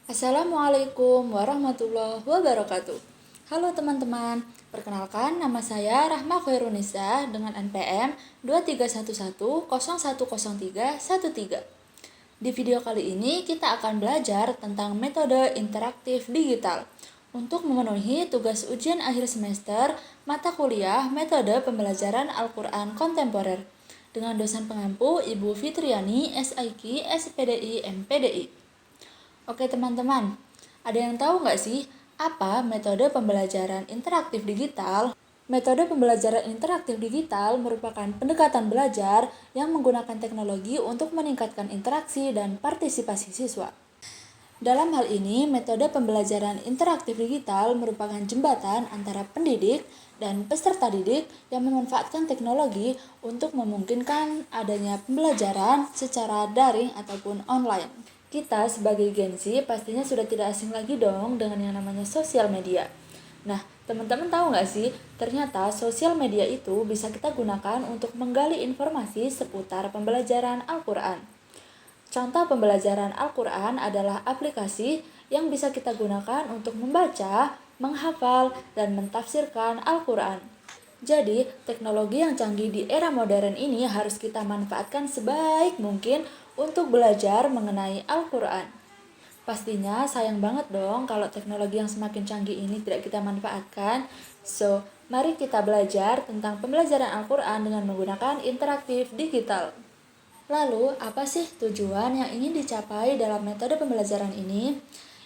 Assalamualaikum warahmatullahi wabarakatuh. Halo teman-teman, perkenalkan nama saya Rahma Khairunisa dengan NPM 2311010313. Di video kali ini kita akan belajar tentang metode interaktif digital untuk memenuhi tugas ujian akhir semester mata kuliah metode pembelajaran Al-Quran kontemporer dengan dosen pengampu Ibu Fitriani, SIK, SPDI, MPDI. Oke teman-teman, ada yang tahu nggak sih apa metode pembelajaran interaktif digital? Metode pembelajaran interaktif digital merupakan pendekatan belajar yang menggunakan teknologi untuk meningkatkan interaksi dan partisipasi siswa. Dalam hal ini, metode pembelajaran interaktif digital merupakan jembatan antara pendidik dan peserta didik yang memanfaatkan teknologi untuk memungkinkan adanya pembelajaran secara daring ataupun online. Kita sebagai Gen Z pastinya sudah tidak asing lagi dong dengan yang namanya sosial media. Nah, teman-teman tahu nggak sih, ternyata sosial media itu bisa kita gunakan untuk menggali informasi seputar pembelajaran Al-Quran. Contoh pembelajaran Al-Quran adalah aplikasi yang bisa kita gunakan untuk membaca, menghafal, dan mentafsirkan Al-Quran. Jadi, teknologi yang canggih di era modern ini harus kita manfaatkan sebaik mungkin untuk belajar mengenai Al-Quran. Pastinya sayang banget dong kalau teknologi yang semakin canggih ini tidak kita manfaatkan. So, mari kita belajar tentang pembelajaran Al-Quran dengan menggunakan interaktif digital. Lalu, apa sih tujuan yang ingin dicapai dalam metode pembelajaran ini?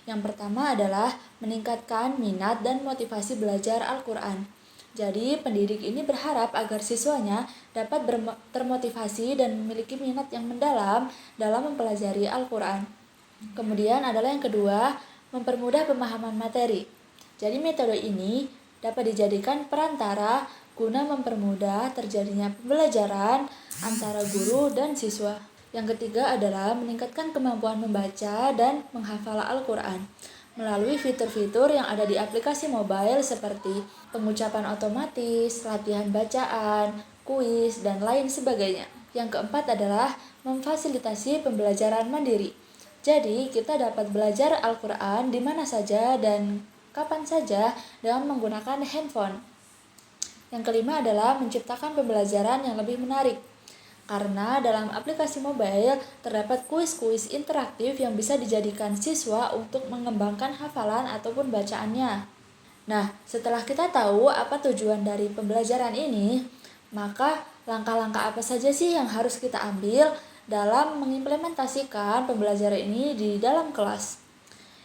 Yang pertama adalah meningkatkan minat dan motivasi belajar Al-Quran. Jadi, pendidik ini berharap agar siswanya dapat termotivasi dan memiliki minat yang mendalam dalam mempelajari Al-Quran. Kemudian adalah yang kedua, mempermudah pemahaman materi. Jadi, metode ini dapat dijadikan perantara guna mempermudah terjadinya pembelajaran antara guru dan siswa. Yang ketiga adalah meningkatkan kemampuan membaca dan menghafal Al-Quran melalui fitur-fitur yang ada di aplikasi mobile seperti pengucapan otomatis, latihan bacaan, kuis, dan lain sebagainya. Yang keempat adalah memfasilitasi pembelajaran mandiri. Jadi, kita dapat belajar Al-Quran di mana saja dan kapan saja dengan menggunakan handphone. Yang kelima adalah menciptakan pembelajaran yang lebih menarik. Karena dalam aplikasi mobile terdapat kuis-kuis interaktif yang bisa dijadikan siswa untuk mengembangkan hafalan ataupun bacaannya. Nah, setelah kita tahu apa tujuan dari pembelajaran ini, maka langkah-langkah apa saja sih yang harus kita ambil dalam mengimplementasikan pembelajaran ini di dalam kelas?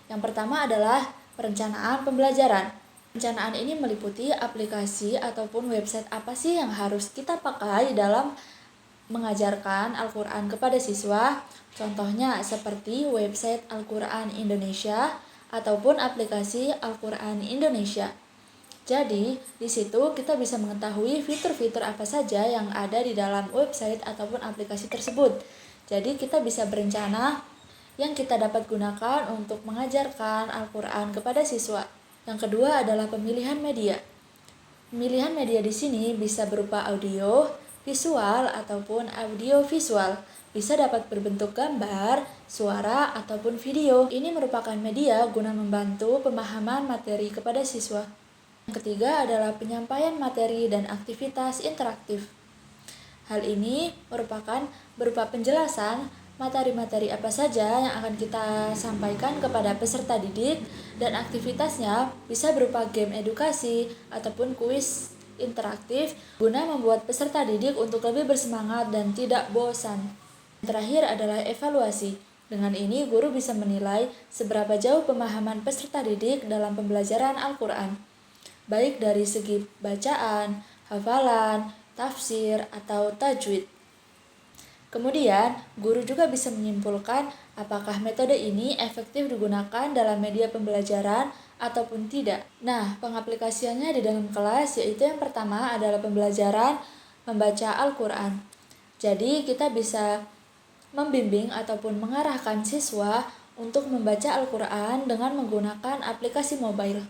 Yang pertama adalah perencanaan pembelajaran. Perencanaan ini meliputi aplikasi ataupun website apa sih yang harus kita pakai dalam mengajarkan Al-Quran kepada siswa, contohnya seperti website Al-Quran Indonesia ataupun aplikasi Al-Quran Indonesia. Jadi, di situ kita bisa mengetahui fitur-fitur apa saja yang ada di dalam website ataupun aplikasi tersebut. Jadi, kita bisa berencana yang kita dapat gunakan untuk mengajarkan Al-Quran kepada siswa. Yang kedua adalah pemilihan media. Pemilihan media di sini bisa berupa audio, visual ataupun audio visual, bisa dapat berbentuk gambar, suara, ataupun video. Ini merupakan media guna membantu pemahaman materi kepada siswa. Yang ketiga adalah penyampaian materi dan aktivitas interaktif. Hal ini merupakan berupa penjelasan materi-materi apa saja yang akan kita sampaikan kepada peserta didik, dan aktivitasnya bisa berupa game edukasi ataupun kuis interaktif guna membuat peserta didik untuk lebih bersemangat dan tidak bosan. Terakhir adalah evaluasi. Dengan ini guru bisa menilai seberapa jauh pemahaman peserta didik dalam pembelajaran Al-Quran, baik dari segi bacaan, hafalan, tafsir, atau tajwid. Kemudian, guru juga bisa menyimpulkan apakah metode ini efektif digunakan dalam media pembelajaran ataupun tidak. Nah, pengaplikasiannya di dalam kelas yaitu yang pertama adalah pembelajaran membaca Al-Quran. Jadi, kita bisa membimbing ataupun mengarahkan siswa untuk membaca Al-Quran dengan menggunakan aplikasi mobile.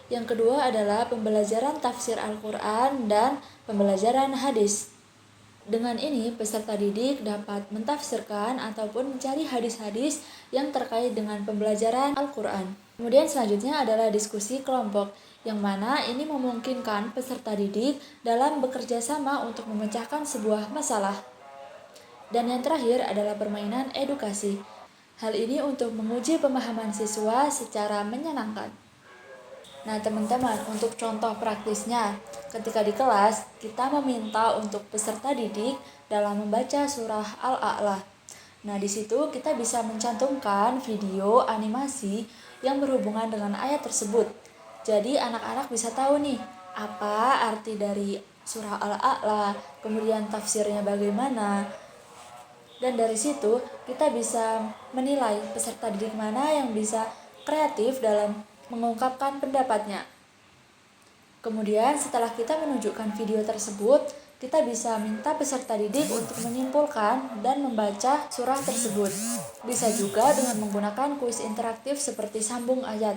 Yang kedua adalah pembelajaran tafsir Al-Quran dan pembelajaran hadis. Dengan ini, peserta didik dapat mentafsirkan ataupun mencari hadis-hadis yang terkait dengan pembelajaran Al-Quran. Kemudian selanjutnya adalah diskusi kelompok, yang mana ini memungkinkan peserta didik dalam bekerja sama untuk memecahkan sebuah masalah. Dan yang terakhir adalah permainan edukasi. Hal ini untuk menguji pemahaman siswa secara menyenangkan. Nah teman-teman, untuk contoh praktisnya, ketika di kelas, kita meminta untuk peserta didik dalam membaca surah Al-A'la. Nah di situ kita bisa mencantumkan video animasi yang berhubungan dengan ayat tersebut. Jadi anak-anak bisa tahu nih, apa arti dari surah Al-A'la, kemudian tafsirnya bagaimana. Dan dari situ kita bisa menilai peserta didik mana yang bisa kreatif dalam mengungkapkan pendapatnya. Kemudian setelah kita menunjukkan video tersebut, kita bisa minta peserta didik untuk menyimpulkan dan membaca surah tersebut. Bisa juga dengan menggunakan kuis interaktif seperti sambung ayat.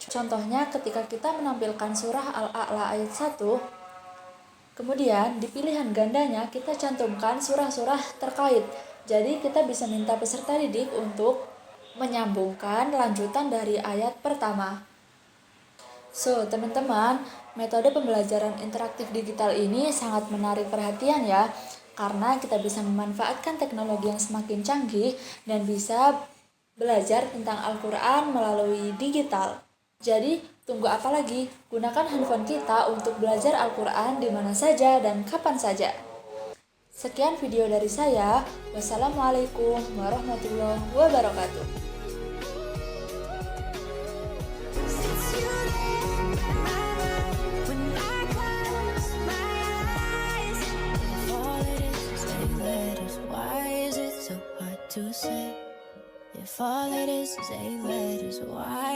Contohnya ketika kita menampilkan surah Al-A'la ayat 1, kemudian di pilihan gandanya kita cantumkan surah-surah terkait. Jadi kita bisa minta peserta didik untuk menyambungkan lanjutan dari ayat pertama. So, teman-teman, metode pembelajaran interaktif digital ini sangat menarik perhatian ya, karena kita bisa memanfaatkan teknologi yang semakin canggih dan bisa belajar tentang Al-Quran melalui digital. Jadi, tunggu apa lagi? Gunakan handphone kita untuk belajar Al-Quran di mana saja dan kapan saja. Sekian video dari saya. Wassalamualaikum warahmatullahi wabarakatuh. To say, if all it is 8 letters, why?